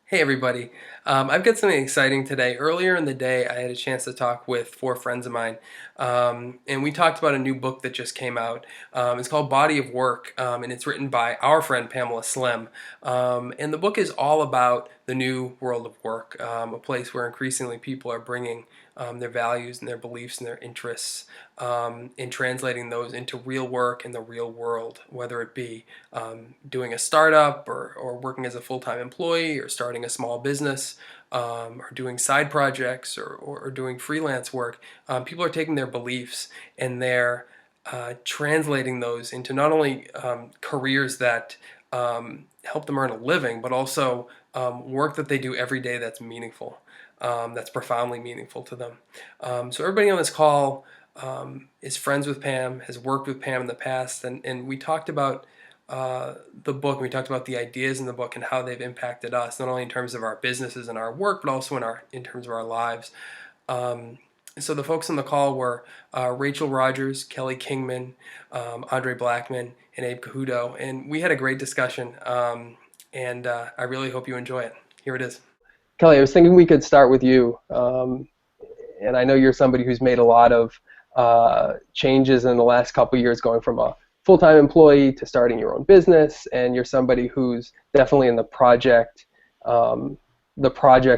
Hey everybody. I've got something exciting today. Earlier in the day, I had a chance to talk with four friends of mine, and we talked about a new book that just came out. It's called Body of Work, and it's written by our friend Pamela Slim. And the book is all about the new world of work, a place where increasingly people are bringing their values and their beliefs and their interests and translating those into real work in the real world, whether it be doing a startup or working as a full-time employee or starting a small business or doing side projects or doing freelance work. People are taking their beliefs and they're translating those into not only careers that help them earn a living, but also work that they do every day that's meaningful, that's profoundly meaningful to them. So everybody on this call is friends with Pam, has worked with Pam in the past, and we talked about the book, and we talked about the ideas in the book and how they've impacted us, not only in terms of our businesses and our work, but also in terms of our lives. Um, so the folks on the call were Rachel Rodgers, Kelly Kingman, Andre Blackman, and Abe Cajudo, and we had a great discussion, and I really hope you enjoy it. Here it is. Kelly, I was thinking we could start with you, and I know you're somebody who's made a lot of changes in the last couple of years, going from a full-time employee to starting your own business, and you're somebody who's definitely in the project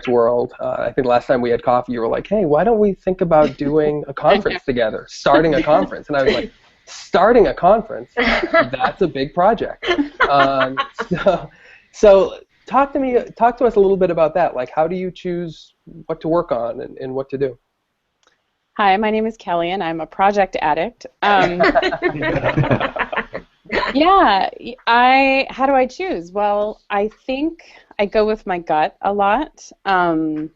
world. I think last time we had coffee, you were like, "Hey, why don't we think about doing a conference together, starting a conference?" And I was like, "Starting a conference? That's a big project." Um, so, so talk to us a little bit about that. Like, how do you choose what to work on and what to do? Hi, my name is Kelly, and I'm a project addict. Yeah, how do I choose? Well, I think I go with my gut a lot, and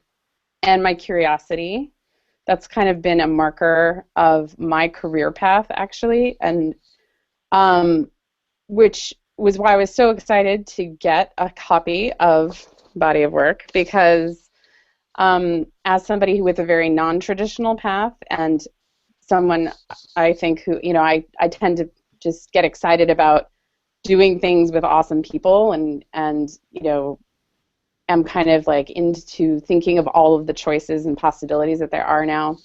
my curiosity. That's kind of been a marker of my career path, actually, and um, which was why I was so excited to get a copy of Body of Work because as somebody with a very non-traditional path and someone I think who, I tend to just get excited about doing things with awesome people and am kind of like into thinking of all of the choices and possibilities that there are now.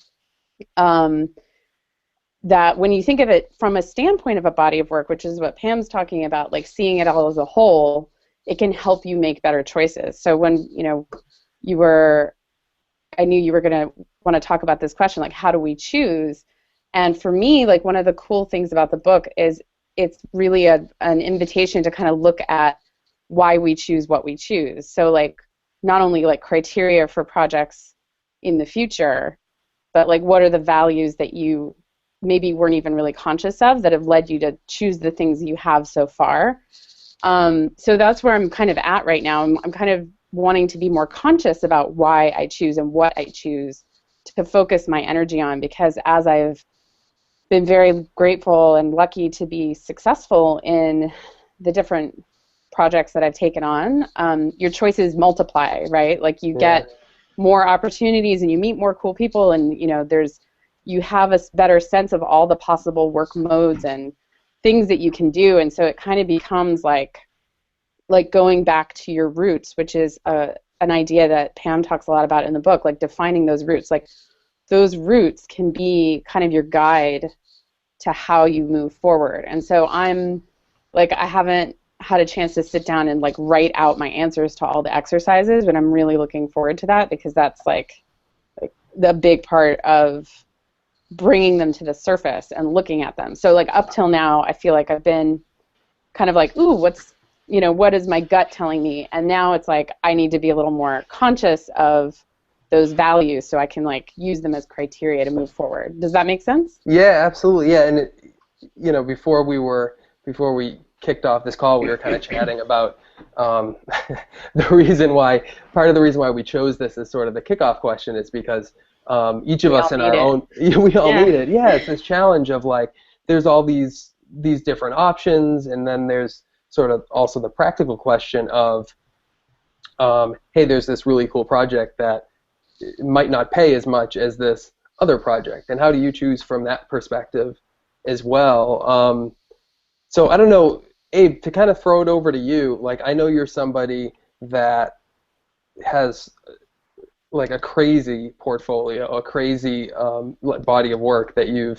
Um, that when you think of it from a standpoint of a body of work, which is what Pam's talking about, like seeing it all as a whole, it can help you make better choices. So when, you were I knew you were going to want to talk about this question, like how do we choose? And for me, like one of the cool things about the book is it's really an invitation to kind of look at why we choose what we choose. So like not only like criteria for projects in the future, but like what are the values that you maybe weren't even really conscious of that have led you to choose the things you have so far. So that's where I'm kind of at right now. I'm kind of wanting to be more conscious about why I choose and what I choose to focus my energy on, because as I've been very grateful and lucky to be successful in the different projects that I've taken on, your choices multiply, right? Like you get more opportunities and you meet more cool people, and you have a better sense of all the possible work modes and things that you can do, and so it kind of becomes like going back to your roots, which is an idea that Pam talks a lot about in the book, like defining those roots. Like those roots can be kind of your guide to how you move forward. And so I'm like, I haven't had a chance to sit down and like write out my answers to all the exercises, but I'm really looking forward to that because that's like the big part of bringing them to the surface and looking at them. So like up till now, I feel like I've been kind of like, ooh, what is my gut telling me? And now it's like I need to be a little more conscious of those values so I can like use them as criteria to move forward. Does that make sense? Yeah, absolutely. Yeah, and before we kicked off this call, we were kind of chatting about part of the reason why we chose this as sort of the kickoff question is because each of us in our own, we all need it. Yeah, it's this challenge of like, there's all these different options, and then there's sort of also the practical question of, hey, there's this really cool project that might not pay as much as this other project, and how do you choose from that perspective as well? So I don't know, Abe, to kind of throw it over to you, like I know you're somebody that has like a crazy portfolio, a crazy body of work that you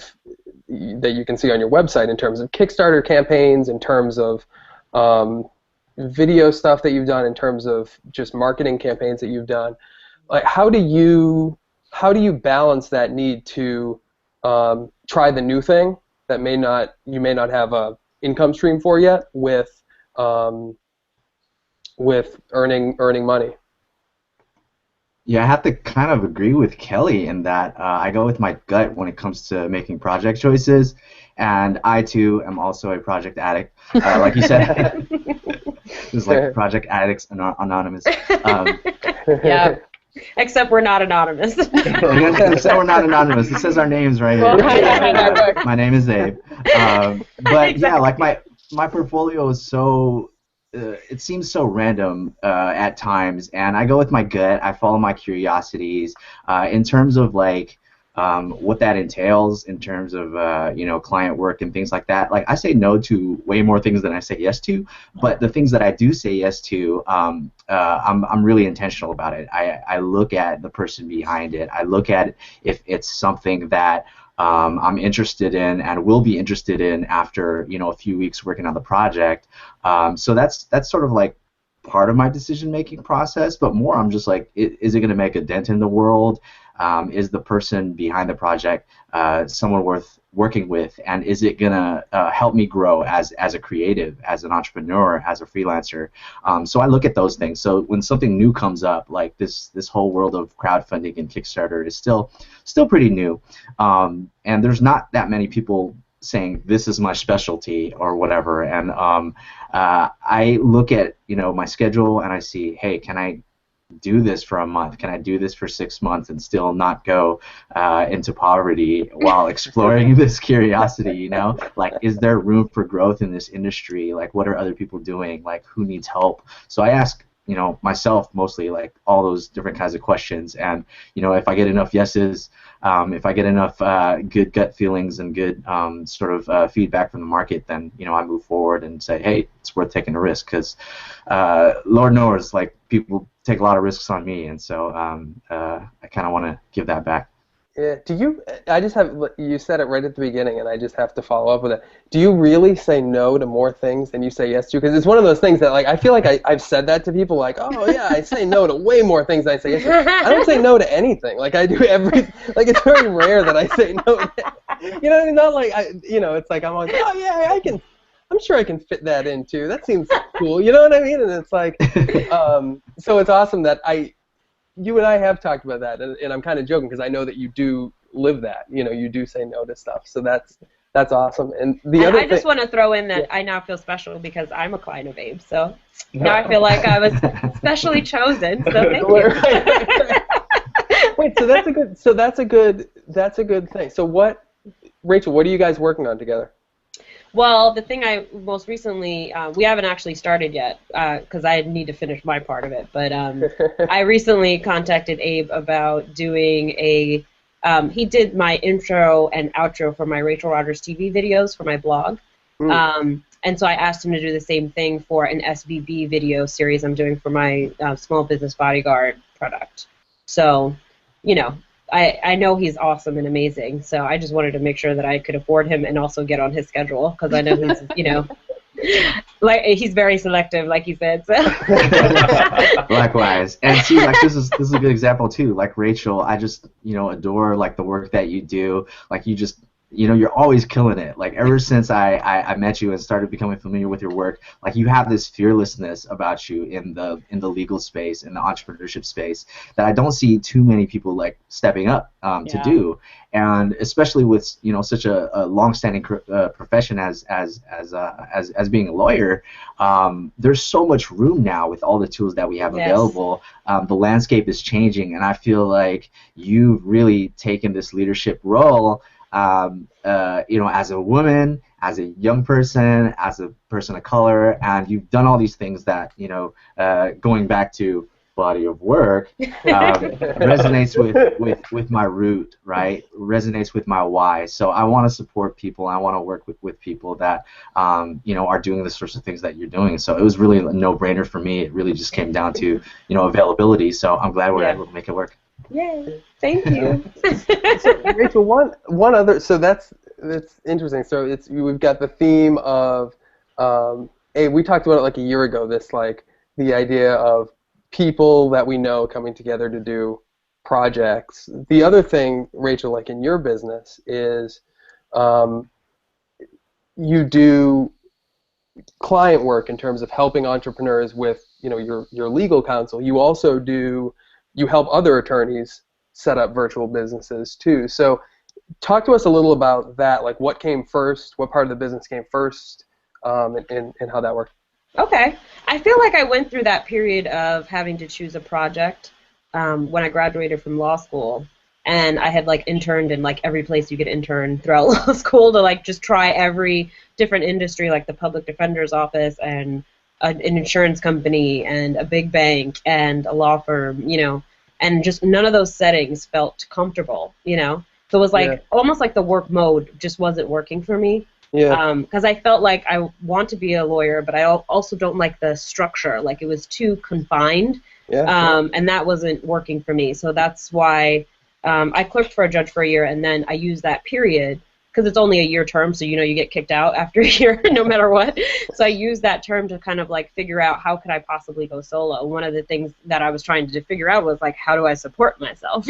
can see on your website in terms of Kickstarter campaigns, in terms of video stuff that you've done, in terms of just marketing campaigns that you've done. Like, how do you balance that need to try the new thing that you may not have a income stream for yet um, with earning money? Yeah, I have to kind of agree with Kelly in that I go with my gut when it comes to making project choices, and I too am also a project addict. Like you said, it's like Project Addicts Anonymous. Um, Yeah. Except we're not anonymous. Except we're not anonymous. It says our names right Well, here. My name is Abe. But yeah, Exactly. like my portfolio is so it seems so random at times, and I go with my gut. I follow my curiosities in terms of like what that entails in terms of client work and things like that. Like I say no to way more things than I say yes to, but the things that I do say yes to, I'm really intentional about it. I look at the person behind it. I look at if it's something that I'm interested in and will be interested in after a few weeks working on the project. So that's sort of like part of my decision making process, but more I'm just like, is it going to make a dent in the world? Is the person behind the project someone worth working with, and is it gonna help me grow as a creative, as an entrepreneur, as a freelancer? So I look at those things. So when something new comes up, like this whole world of crowdfunding and Kickstarter is still pretty new, and there's not that many people saying this is my specialty or whatever. And I look at my schedule and I see, hey, can I do this for a month? Can I do this for 6 months and still not go into poverty while exploring this curiosity? Like, is there room for growth in this industry? Like, what are other people doing? Like, who needs help? So I ask myself mostly like all those different kinds of questions, and if I get enough yeses, if I get enough good gut feelings and good sort of feedback from the market, then I move forward and say, hey, it's worth taking a risk, because Lord knows, like, people take a lot of risks on me, and so I kind of want to give that back. Yeah. I just have, you said it right at the beginning, and I just have to follow up with it. Do you really say no to more things than you say yes to? Because it's one of those things that, like, I feel like I've said that to people, like, oh, yeah, I say no to way more things than I say yes to. I don't say no to anything. Like, I do like, it's very rare that I say no to, it's not like, it's like I'm always, oh, yeah, I'm sure I can fit that in, too. That seems cool, you know what I mean? And it's like, so it's awesome that you and I have talked about that, and I'm kind of joking because I know that you do live that. You do say no to stuff, so that's awesome. And I just want to throw in that I now feel special because I'm a client of Abe, so now I feel like I was specially chosen. So thank you. Wait, so that's a good thing. So Rachel, what are you guys working on together? Well, the thing I most recently, we haven't actually started yet because I need to finish my part of it, but I recently contacted Abe about doing he did my intro and outro for my Rachel Rodgers TV videos for my blog. And so I asked him to do the same thing for an SBB video series I'm doing for my Small Business Bodyguard product. So, I know he's awesome and amazing, so I just wanted to make sure that I could afford him and also get on his schedule, because I know he's, like, he's very selective, like you said. So. Likewise, and see, like, this is a good example too. Like, Rachel, I just adore like the work that you do. Like, you just you're always killing it. Like, ever since I met you and started becoming familiar with your work, like, you have this fearlessness about you in the legal space, in the entrepreneurship space, that I don't see too many people like stepping up to do. And especially with such a long-standing profession as being a lawyer, there's so much room now with all the tools that we have available. The landscape is changing, and I feel like you've really taken this leadership role. As a woman, as a young person, as a person of color, and you've done all these things that, going back to body of work resonates with my root, right? Resonates with my why. So I want to support people. I want to work with people that are doing the sorts of things that you're doing. So it was really a no-brainer for me. It really just came down to availability. So I'm glad we're able to make it work. Yay! Thank you. So Rachel, one other. So that's interesting. So we've got the theme of. We talked about it like a year ago. This like the idea of people that we know coming together to do projects. The other thing, Rachel, like in your business, is you do client work in terms of helping entrepreneurs with your legal counsel. You also you help other attorneys set up virtual businesses too. So talk to us a little about that, like what came first, what part of the business came first, and how that worked. Okay. I feel like I went through that period of having to choose a project when I graduated from law school, and I had like interned in like every place you could intern throughout law school to like just try every different industry, like the public defender's office and an insurance company and a big bank and a law firm, and just none of those settings felt comfortable, So it was like almost like the work mode just wasn't working for me. Yeah. Because I felt like I want to be a lawyer, but I also don't like the structure. Like it was too confined, and that wasn't working for me. So that's why I clerked for a judge for a year, and then I used that period because it's only a year term, so you get kicked out after a year no matter what. So I used that term to kind of like figure out how could I possibly go solo. One of the things that I was trying to figure out was like how do I support myself,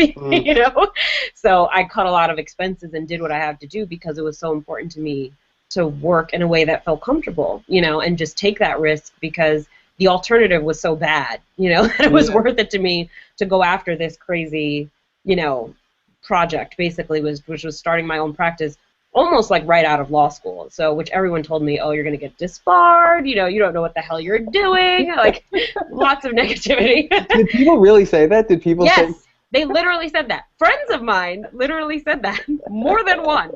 So I cut a lot of expenses and did what I had to do because it was so important to me to work in a way that felt comfortable, and just take that risk because the alternative was so bad, that it was worth it to me to go after this crazy, project basically which was starting my own practice almost like right out of law school. So which everyone told me, oh, you're going to get disbarred, you don't know what the hell you're doing, like lots of negativity. Did people really say that? Did people say? Yes, they literally said that. Friends of mine literally said that, more than one.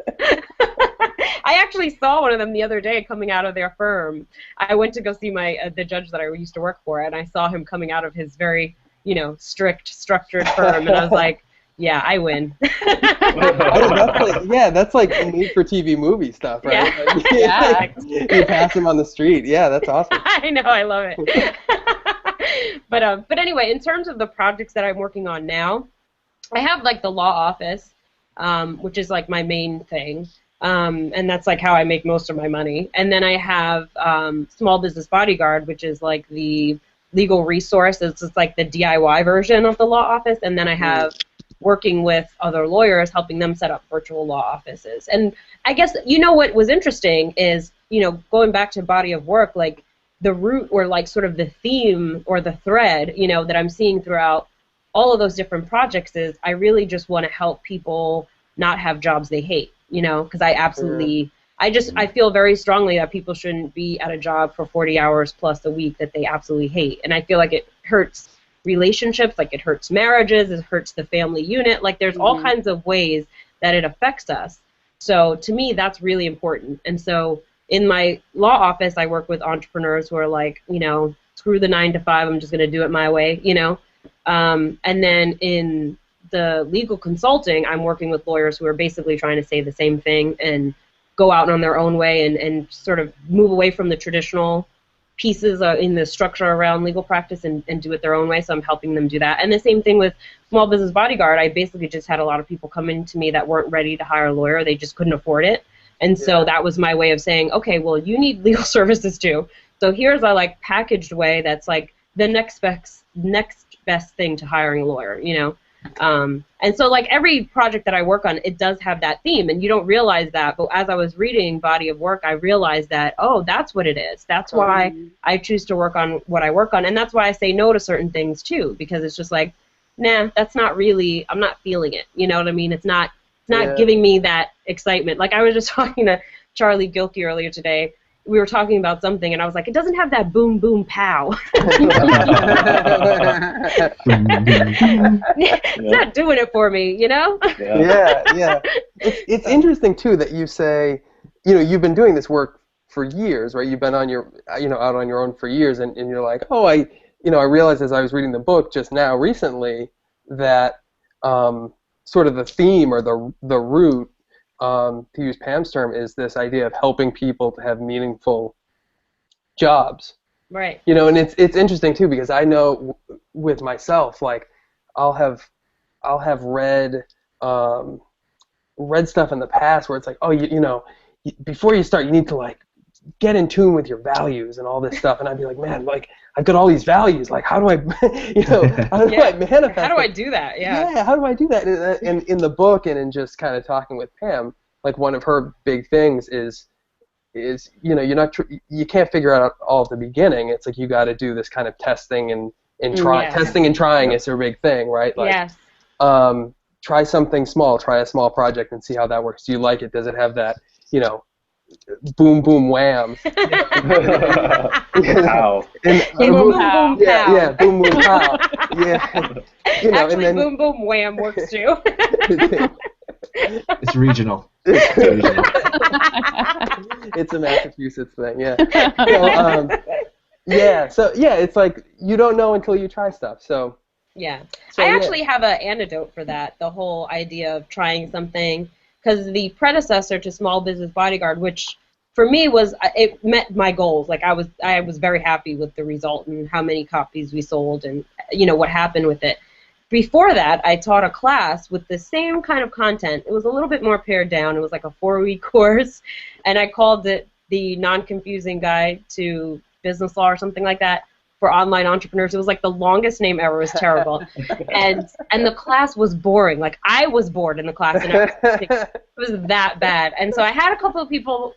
I actually saw one of them the other day coming out of their firm. I went to go see the judge that I used to work for, and I saw him coming out of his very, strict, structured firm, and I was like, yeah, I win. That's like made-for-TV movie stuff, right? Yeah. You pass him on the street. Yeah, that's awesome. I know, I love it. But anyway, in terms of the projects that I'm working on now, I have like the law office, which is like my main thing, and that's like how I make most of my money. And then I have Small Business Bodyguard, which is like the legal resource. It's just like the DIY version of the law office. And then I have working with other lawyers, helping them set up virtual law offices. And I guess, what was interesting is, going back to body of work, like the root or like sort of the theme or the thread, that I'm seeing throughout all of those different projects is I really just want to help people not have jobs they hate, because I absolutely, I feel very strongly that people shouldn't be at a job for 40 hours plus a week that they absolutely hate. And I feel like it hurts relationships, like it hurts marriages, it hurts the family unit, like there's all kinds of ways that it affects us. So to me, that's really important. And so in my law office, I work with entrepreneurs who are like, screw the 9 to 5, I'm just going to do it my way, and then in the legal consulting, I'm working with lawyers who are basically trying to say the same thing and go out on their own way and sort of move away from the traditional pieces in the structure around legal practice and do it their own way. So I'm helping them do that. And the same thing with Small Business Bodyguard. I basically just had a lot of people come in to me that weren't ready to hire a lawyer. They just couldn't afford it. And so that was my way of saying, okay, well, you need legal services too. So here's a like packaged way that's like the next best thing to hiring a lawyer, And so like every project that I work on, it does have that theme, and you don't realize that. But as I was reading Body of Work, I realized that, oh, that's what it is. That's why I choose to work on what I work on. And that's why I say no to certain things too, because it's just like, nah, that's not really, I'm not feeling it. You know what I mean? It's not giving me that excitement. Like I was just talking to Charlie Gilkey earlier today. We were talking about something, and I was like, it doesn't have that boom, boom, pow. It's not doing it for me, Yeah. It's interesting, too, that you say, you've been doing this work for years, right? You've been on your, out on your own for years, and you're like, oh, I realized as I was reading the book just now recently that sort of the theme or the root, to use Pam's term, is this idea of helping people to have meaningful jobs. Right. And it's interesting too, because I know with myself, like I'll have read stuff in the past where it's like, oh, before you start, you need to like get in tune with your values and all this stuff. And I'd be like, man, like I've got all these values. Like, how do I, how do I manifest? How do I do that? Yeah. Yeah. How do I do that? And in the book and in just kind of talking with Pam, like one of her big things is you're not you can't figure out all at the beginning. It's like you got to do this kind of testing and try. Yes. Testing and trying is her big thing, right? Like, Yes. Try something small. Try a small project and see how that works. Do you like it? Does it have that, boom, boom, wham? Pow. Boom, boom, pow. Yeah, boom, boom, pow. Yeah. Actually, and then, boom, boom, wham works too. It's regional. It's regional. It's a Massachusetts thing, yeah. So it's like you don't know until you try stuff. So yeah. So, I actually have an antidote for that, the whole idea of trying something, because the predecessor to Small Business Bodyguard, which for me it met my goals. Like I was very happy with the result and how many copies we sold and what happened with it. Before that, I taught a class with the same kind of content. It was a little bit more pared down. It was like a 4-week course, and I called it the Non-Confusing Guide to Business Law or something like that for online entrepreneurs. It was like the longest name ever. It was terrible. and the class was boring. Like I was bored in the class, and it was that bad. And so I had a couple of people,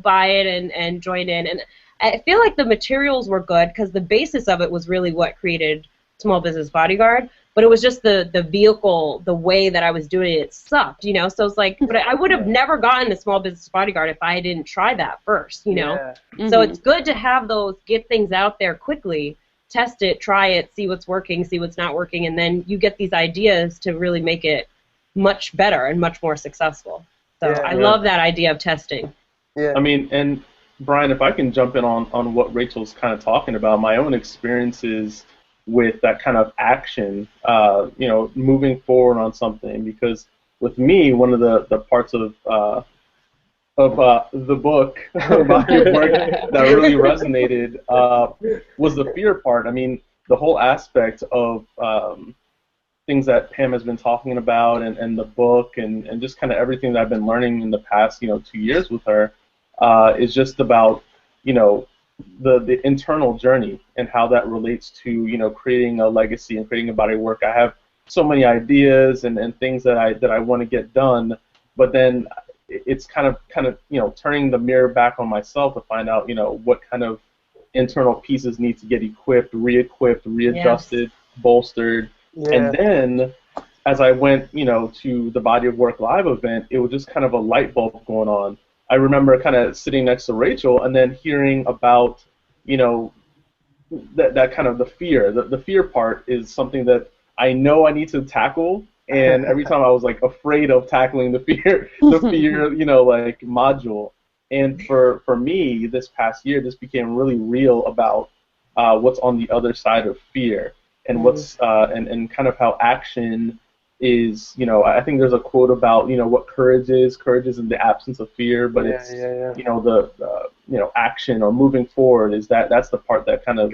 buy it and join in. And I feel like the materials were good because the basis of it was really what created Small Business Bodyguard. But it was just the vehicle, the way that I was doing it sucked, So it's like, but I would have never gotten a Small Business Bodyguard if I didn't try that first, Yeah. So it's good to have those, get things out there quickly, test it, try it, see what's working, see what's not working, and then you get these ideas to really make it much better and much more successful. So I love that idea of testing. Yeah. I mean, and Brian, if I can jump in on what Rachel's kind of talking about, my own experiences with that kind of action, moving forward on something. Because with me, one of the parts of the book, body of work, that really resonated was the fear part. I mean, the whole aspect of things that Pam has been talking about and the book and just kind of everything that I've been learning in the past, 2 years with her is just about, the internal journey and how that relates to creating a legacy and creating a body of work. I have so many ideas and things that I want to get done, but then it's kind of turning the mirror back on myself to find out what kind of internal pieces need to get equipped, re-equipped, readjusted, bolstered, and then as I went to the Body of Work Live event, it was just kind of a light bulb going on. I remember kind of sitting next to Rachel and then hearing about, that kind of the fear. The fear part is something that I know I need to tackle, and every time I was like afraid of tackling the fear, like module. And for me, this past year, this became really real about what's on the other side of fear and what's and kind of how action is, I think there's a quote about, what courage is. Courage is in the absence of fear, but it's, the action or moving forward is that's the part that kind of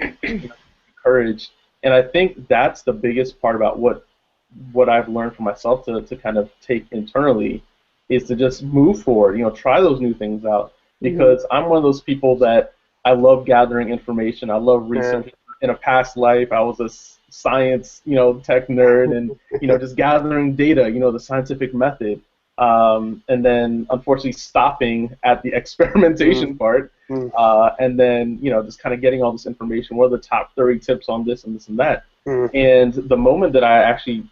courage. And I think that's the biggest part about what I've learned for myself to kind of take internally is to just move forward, try those new things out, because I'm one of those people that I love gathering information. I love research. In a past life, I was a science, tech nerd, and just gathering data, the scientific method, and then unfortunately stopping at the experimentation part, and then just kind of getting all this information. What are the top 30 tips on this and this and that? And the moment that I actually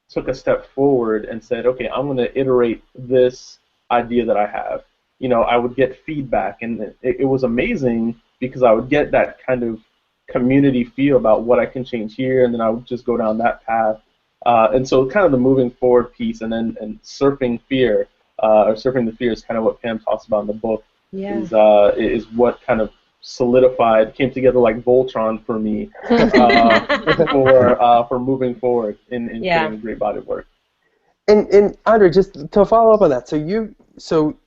took a step forward and said, okay, I'm going to iterate this idea that I have, I would get feedback, and it was amazing because I would get that kind of community feel about what I can change here, and then I would just go down that path. And so kind of the moving forward piece, and surfing fear, or surfing the fear is kind of what Pam talks about in the book, is what kind of solidified, came together like Voltron for me for moving forward in creating a great body of work. And Andre, just to follow up on that, so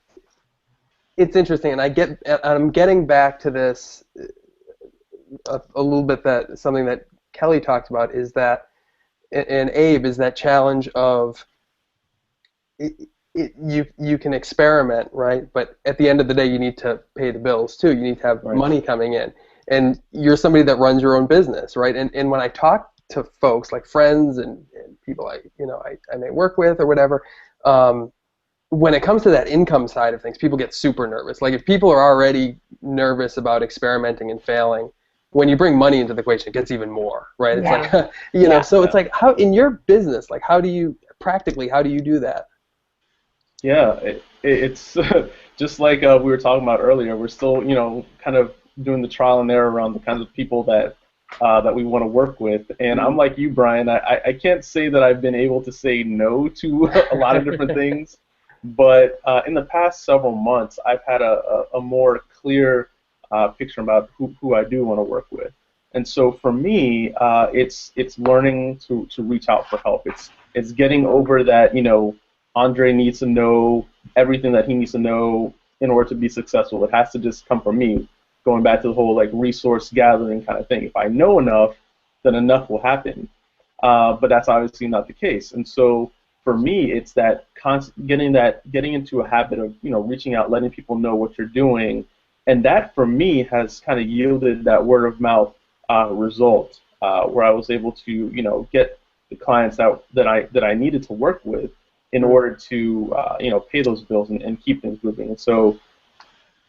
it's interesting, and I'm getting back to this a little bit, that something that Kelly talked about is that, and Abe, is that challenge of you can experiment, right? But at the end of the day, you need to pay the bills too. You need to have money coming in, and you're somebody that runs your own business, right? And when I talk to folks like friends and people I may work with or whatever, when it comes to that income side of things, people get super nervous. Like if people are already nervous about experimenting and failing, when you bring money into the equation, it gets even more, right? It's like, so it's like, how in your business, like how do you do that? Yeah, it's just like we were talking about earlier. We're still, kind of doing the trial and error around the kinds of people that we want to work with. And I'm like you, Brian. I can't say that I've been able to say no to a lot of different things, but in the past several months, I've had a more clear picture about who I do want to work with. And so for me, it's learning to reach out for help. It's getting over that, Andre needs to know everything that he needs to know in order to be successful. It has to just come from me, going back to the whole like resource gathering kind of thing. If I know enough, then enough will happen. But that's obviously not the case. And so for me, it's that getting into a habit of, reaching out, letting people know what you're doing. And that for me has kind of yielded that word of mouth result where I was able to, get the clients that I needed to work with in order to pay those bills and keep things moving. And so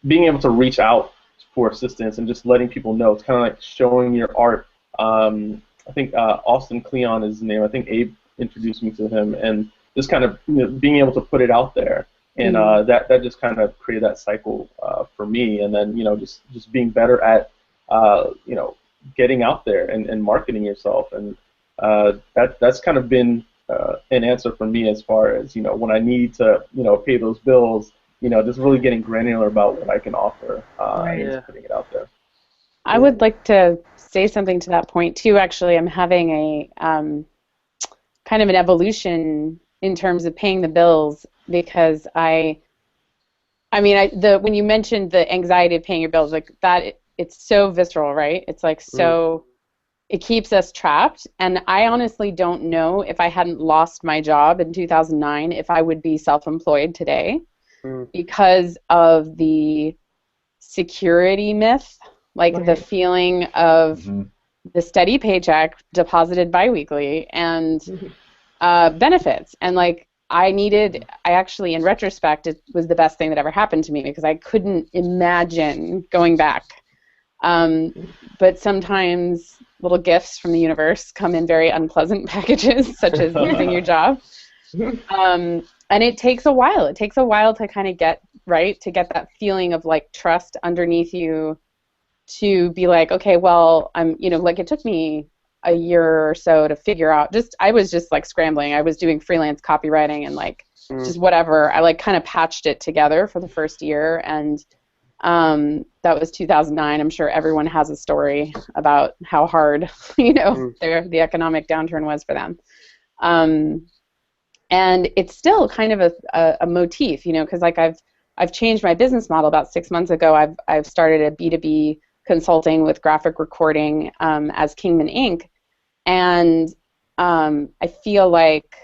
being able to reach out for assistance and just letting people know, it's kind of like showing your art. I think Austin Kleon is his name. I think Abe introduced me to him, and just kind of being able to put it out there, and that just kind of created that cycle for me. And then just being better at getting out there and marketing yourself, and that's kind of been an answer for me as far as when I need to pay those bills, just really getting granular about what I can offer and just putting it out there. I would like to say something to that point too. Actually, I'm having a kind of an evolution in terms of paying the bills, because when you mentioned the anxiety of paying your bills, like that, it's so visceral, right? It's like so. It keeps us trapped, and I honestly don't know if I hadn't lost my job in 2009 if I would be self-employed today, because of the security myth, like the feeling of the steady paycheck deposited biweekly and benefits. And like I actually, in retrospect, it was the best thing that ever happened to me, because I couldn't imagine going back. But sometimes little gifts from the universe come in very unpleasant packages, such as losing your job. And it takes a while. It takes a while to kind of get that feeling of like trust underneath you, to be like, okay, well, like it took me a year or so to figure out. I was just like scrambling. I was doing freelance copywriting and like just whatever. I like kind of patched it together for the first year, and that was 2009. I'm sure everyone has a story about how hard, the economic downturn was for them. And it's still kind of a motif, because like I've changed my business model about 6 months ago. I've started a B2B consulting with graphic recording as Kingman Inc. And I feel like,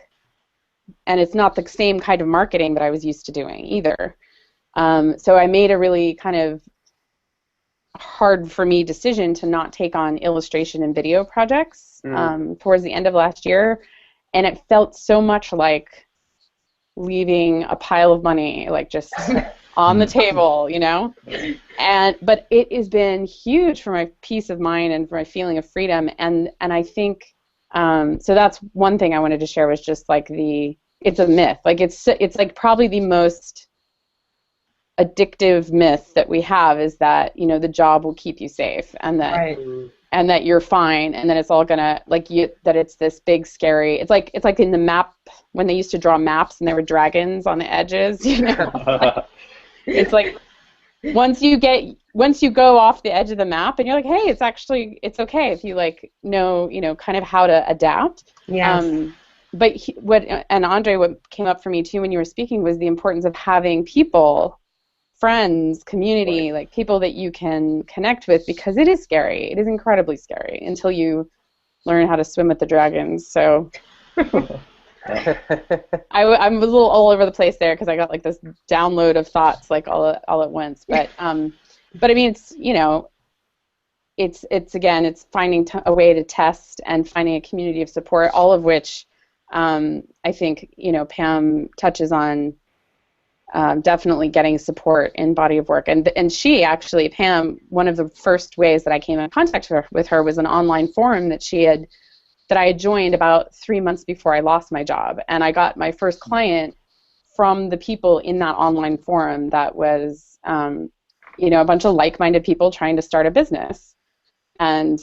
and it's not the same kind of marketing that I was used to doing either. So I made a really kind of hard for me decision to not take on illustration and video projects towards the end of last year, and it felt so much like leaving a pile of money like just on the table, but it has been huge for my peace of mind and for my feeling of freedom, and I think so that's one thing I wanted to share, was just like it's a myth, like it's like probably the most addictive myth that we have, is that the job will keep you safe, and that and that you're fine, and then it's all gonna that it's this big scary. It's like in the map when they used to draw maps and there were dragons on the edges. It's like once you get once you go off the edge of the map and you're like, hey, it's okay if you like know, kind of how to adapt. Yes. But Andre, what came up for me too when you were speaking was the importance of having people, friends, community, like people that you can connect with, because it is scary. It is incredibly scary until you learn how to swim with the dragons. So I'm a little all over the place there because I got like this download of thoughts like all at once. But I mean, it's again, it's finding a way to test and finding a community of support, all of which I think Pam touches on. Definitely getting support in body of work, and she actually, Pam, one of the first ways that I came in contact with her was an online forum that I had joined about 3 months before I lost my job, and I got my first client from the people in that online forum. That was a bunch of like-minded people trying to start a business, and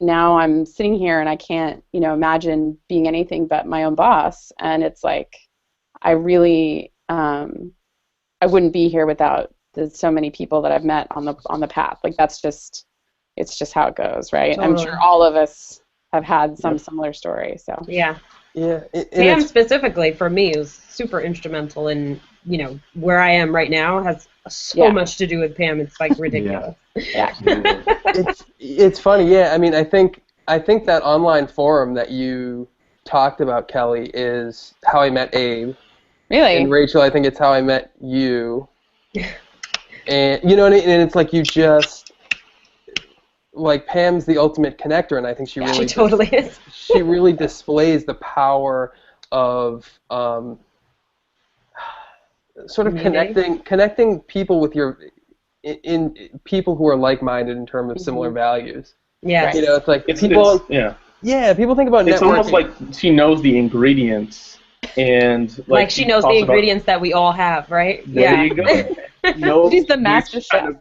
now I'm sitting here and I can't imagine being anything but my own boss, and it's like I really I wouldn't be here without so many people that I've met on the path. Like it's just how it goes, right? Totally. I'm sure all of us have had some similar story. So yeah. Pam specifically for me was super instrumental in where I am right now. Has so much to do with Pam. It's like ridiculous. Yeah. It's funny. Yeah, I mean, I think that online forum that you talked about, Kelly, is how I met Abe. Really? And Rachel, I think it's how I met you. And and it's like you just like Pam's the ultimate connector, and I think she totally is. She really displays the power of sort of connecting people with in people who are like-minded in terms of similar values. Yeah. It's like people think about it's networking. almost like she knows the ingredients. And like she knows the ingredients that we all have, right? There you go. She's the master chef.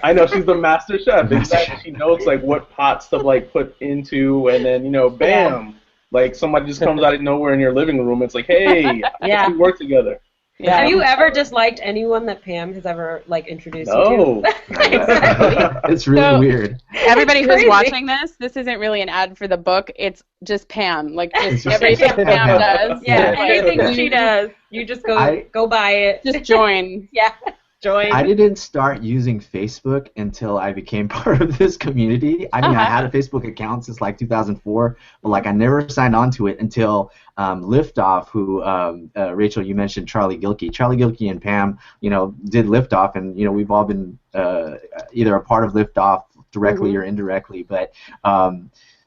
I know, she's the master chef. Exactly. She knows like what pots to like put into, and then bam, like somebody just comes out of nowhere in your living room. It's like, hey, we work together. Yeah. Have you ever disliked anyone that Pam has ever like introduced you to? Exactly. It's really weird. Everybody who's watching this isn't really an ad for the book. It's just Pam. Like just everything Pam does. Yeah, anything she does, you just go buy it. Just join. Yeah. Join. I didn't start using Facebook until I became part of this community. I mean, I had a Facebook account since like 2004, but like I never signed on to it until Liftoff, who Rachel, you mentioned Charlie Gilkey. Charlie Gilkey and Pam, did Liftoff, and we've all been either a part of Liftoff directly or indirectly, but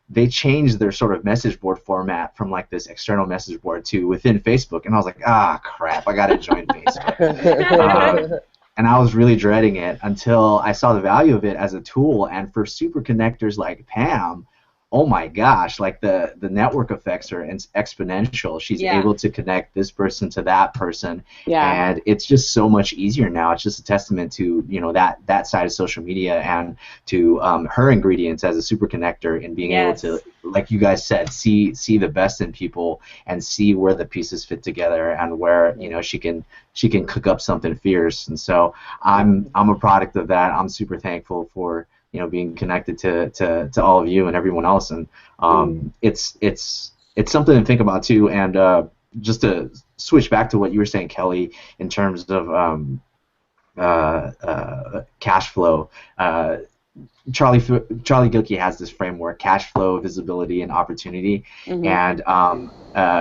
they changed their sort of message board format from like this external message board to within Facebook, and I was like, crap, I gotta join Facebook. And I was really dreading it until I saw the value of it as a tool. And for super connectors like Pam, oh my gosh, like the network effects are exponential. She's able to connect this person to that person. Yeah. And it's just so much easier now. It's just a testament to, that side of social media and to her ingredients as a super connector and being able to, like you guys said, see the best in people and see where the pieces fit together and where, she can cook up something fierce. And so I'm a product of that. I'm super thankful for being connected to all of you and everyone else, and it's something to think about too. And just to switch back to what you were saying, Kelly, in terms of cash flow, Charlie Gilkey has this framework: cash flow, visibility, and opportunity. And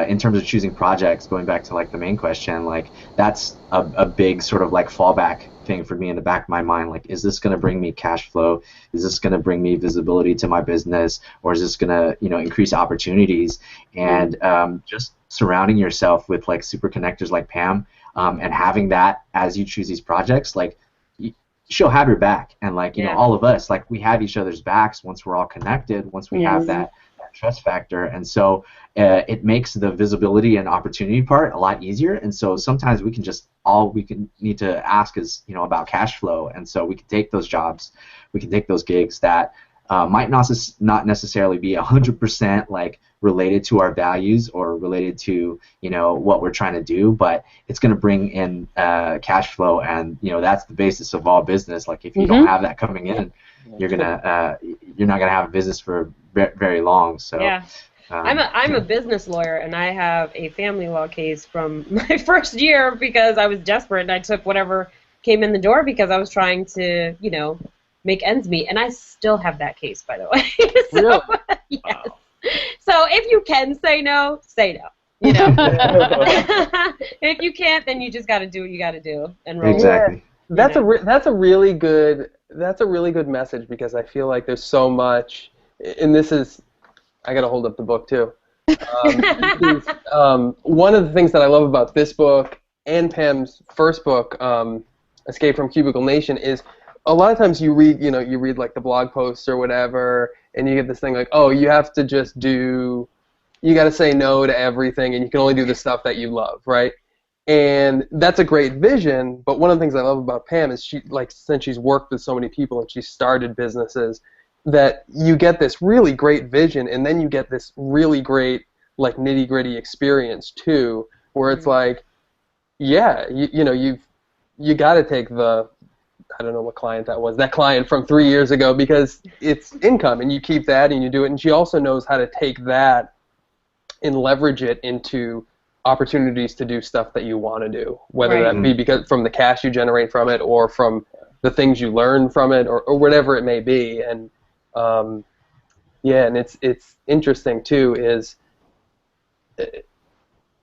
in terms of choosing projects, going back to like the main question, like that's a big sort of like fallback thing for me in the back of my mind. Like, is this going to bring me cash flow? Is this going to bring me visibility to my business, or is this going to increase opportunities? And just surrounding yourself with like super connectors like Pam, and having that as you choose these projects, like she'll have your back, and like all of us, like we have each other's backs once we're all connected, once we have that trust factor. And so it makes the visibility and opportunity part a lot easier. And so sometimes we can need to ask is about cash flow, and so we can take those jobs, we can take those gigs that might not necessarily be 100% like related to our values or related to what we're trying to do, but it's going to bring in cash flow, and that's the basis of all business. Like if you don't have that coming in, you're not gonna have a business for very long. So yeah. I'm a business lawyer, and I have a family law case from my first year because I was desperate and I took whatever came in the door because I was trying to, make ends meet, and I still have that case, by the way. So, Really? yes. Wow. So if you can say no, say no. If you can't, then you just got to do what you got to do and roll. exactly. That's a really good message, because I feel like there's so much, and this is, I gotta hold up the book too. One of the things that I love about this book and Pam's first book, Escape from Cubicle Nation, is a lot of times you read like the blog posts or whatever, and you get this thing like, oh, you got to say no to everything, and you can only do the stuff that you love, right? And that's a great vision, but one of the things I love about Pam is since she's worked with so many people and she's started businesses, that you get this really great vision, and then you get this really great like nitty-gritty experience too, where it's like, yeah, you got to take I don't know what client that was, that client from 3 years ago, because it's income, and you keep that and you do it. And she also knows how to take that and leverage it into opportunities to do stuff that you want to do, whether that be because from the cash you generate from it, or from the things you learn from it, or whatever it may be. And and it's interesting too, is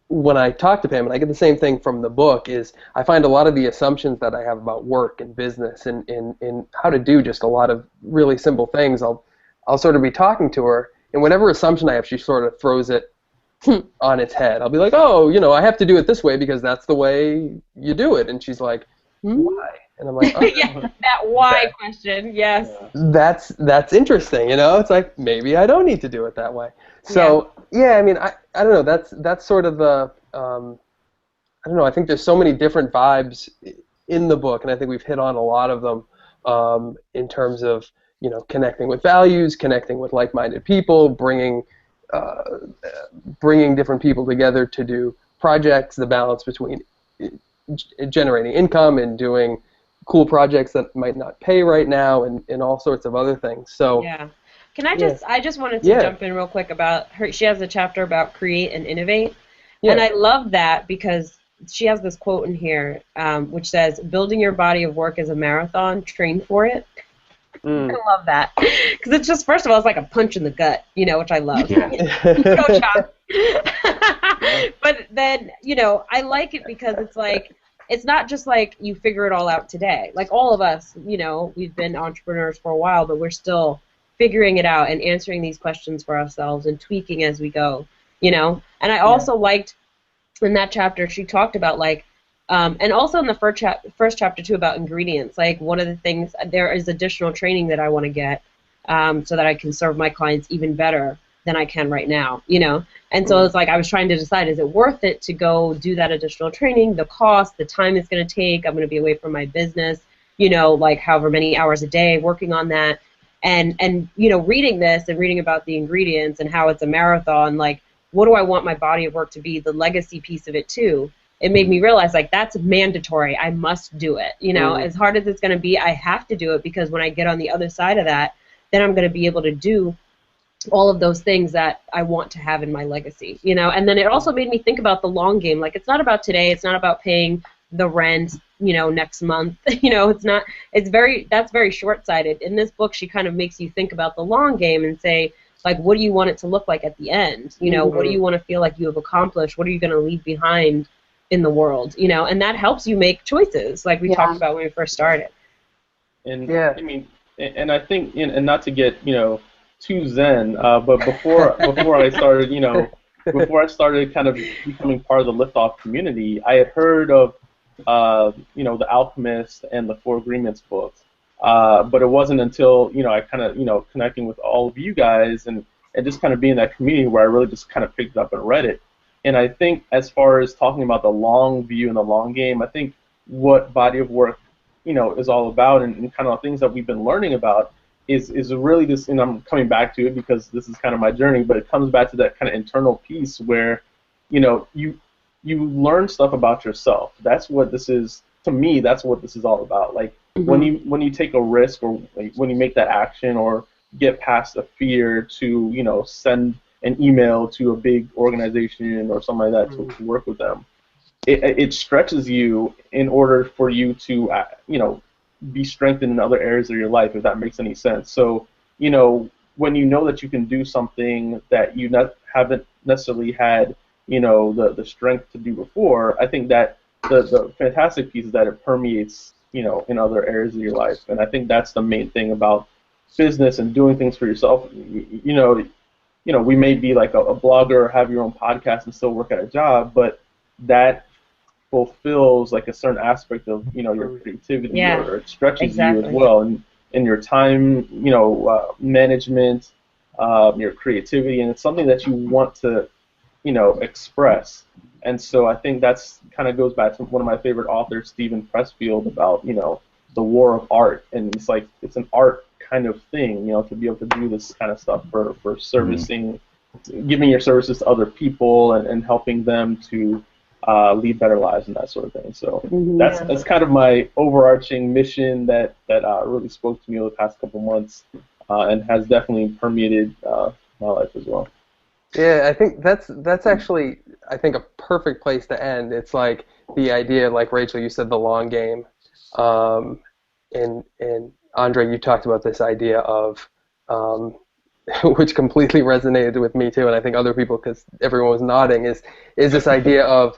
when I talk to Pam, and I get the same thing from the book, is I find a lot of the assumptions that I have about work and business and how to do just a lot of really simple things, I'll sort of be talking to her, and whatever assumption I have, she sort of throws it on its head. I'll be like, oh, I have to do it this way because that's the way you do it. And she's like, why? And I'm like, oh, yeah, that why question, yes. That's interesting, It's like, maybe I don't need to do it that way. So, I mean, I don't know, that's sort of the, I don't know, I think there's so many different vibes in the book, and I think we've hit on a lot of them in terms of, connecting with values, connecting with like-minded people, bringing different people together to do projects, the balance between generating income and doing cool projects that might not pay right now, and all sorts of other things. So yeah. Can I just wanted to jump in real quick about her. She has a chapter about create and innovate, and I love that because she has this quote in here which says, building your body of work is a marathon, train for it. I love that because it's just, first of all, it's like a punch in the gut, which I love. Go Chop. But then, I like it because it's like, it's not just like you figure it all out today. Like all of us, we've been entrepreneurs for a while, but we're still figuring it out and answering these questions for ourselves and tweaking as we go, And I also liked in that chapter, she talked about like, and also in the first chapter too, about ingredients. Like one of the things, there is additional training that I want to get so that I can serve my clients even better than I can right now, And so it's like I was trying to decide, is it worth it to go do that additional training, the cost, the time it's going to take, I'm going to be away from my business, like however many hours a day working on that. And reading this and reading about the ingredients and how it's a marathon, like what do I want my body of work to be, the legacy piece of it too. It made me realize, like, that's mandatory. I must do it. As hard as it's going to be, I have to do it because when I get on the other side of that, then I'm going to be able to do all of those things that I want to have in my legacy, And then it also made me think about the long game. Like, it's not about today. It's not about paying the rent, next month. That's very short-sighted. In this book, she kind of makes you think about the long game and say, like, what do you want it to look like at the end? What do you want to feel like you have accomplished? What are you going to leave behind in the world, and that helps you make choices, like we talked about when we first started. And I mean, and I think, and not to get too zen, but before I started, before I started kind of becoming part of the Liftoff community, I had heard of The Alchemist and the Four Agreements books, but it wasn't until I kind of connecting with all of you guys and just kind of being in that community where I really just kind of picked it up and read it. And I think as far as talking about the long view and the long game, I think what body of work, is all about and kind of things that we've been learning about is really this, and I'm coming back to it because this is kind of my journey, but it comes back to that kind of internal piece where, you learn stuff about yourself. That's what this is, to me, that's what this is all about. Like, when you take a risk, or like, when you make that action, or get past a fear to, send an email to a big organization or something like that to work with them, it stretches you in order for you to, be strengthened in other areas of your life, if that makes any sense. So, when you know that you can do something that you haven't necessarily had, the strength to do before, I think that the fantastic piece is that it permeates, in other areas of your life. And I think that's the main thing about business and doing things for yourself. We may be like a blogger or have your own podcast and still work at a job, but that fulfills like a certain aspect of your creativity, or it stretches you as well, and your time management, your creativity, and it's something that you want to express. And so I think that's kind of goes back to one of my favorite authors, Stephen Pressfield, about the war of art, and it's like it's an art kind of thing, to be able to do this kind of stuff for servicing, giving your services to other people, and helping them to lead better lives and that sort of thing. So that's kind of my overarching mission that really spoke to me over the past couple months, and has definitely permeated my life as well. Yeah, I think that's actually, I think, a perfect place to end. It's like the idea, like Rachel, you said, the long game, and Andre, you talked about this idea of, which completely resonated with me too, and I think other people, because everyone was nodding, is this idea of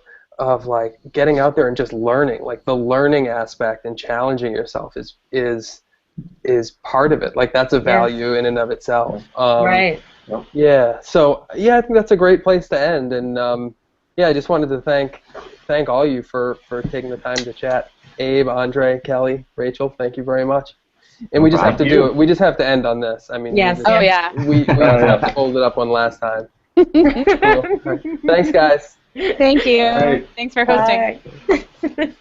like getting out there and just learning. Like the learning aspect and challenging yourself is part of it. Like that's a value in and of itself. Right. Yeah. So I think that's a great place to end. And I just wanted to thank all you for taking the time to chat. Abe, Andre, Kelly, Rachel, thank you very much. And we just have to do it. We just have to end on this. I mean, yes. We just have to hold it up one last time. Cool. Right. Thanks, guys. Thank you. Right. Thanks for hosting. Bye.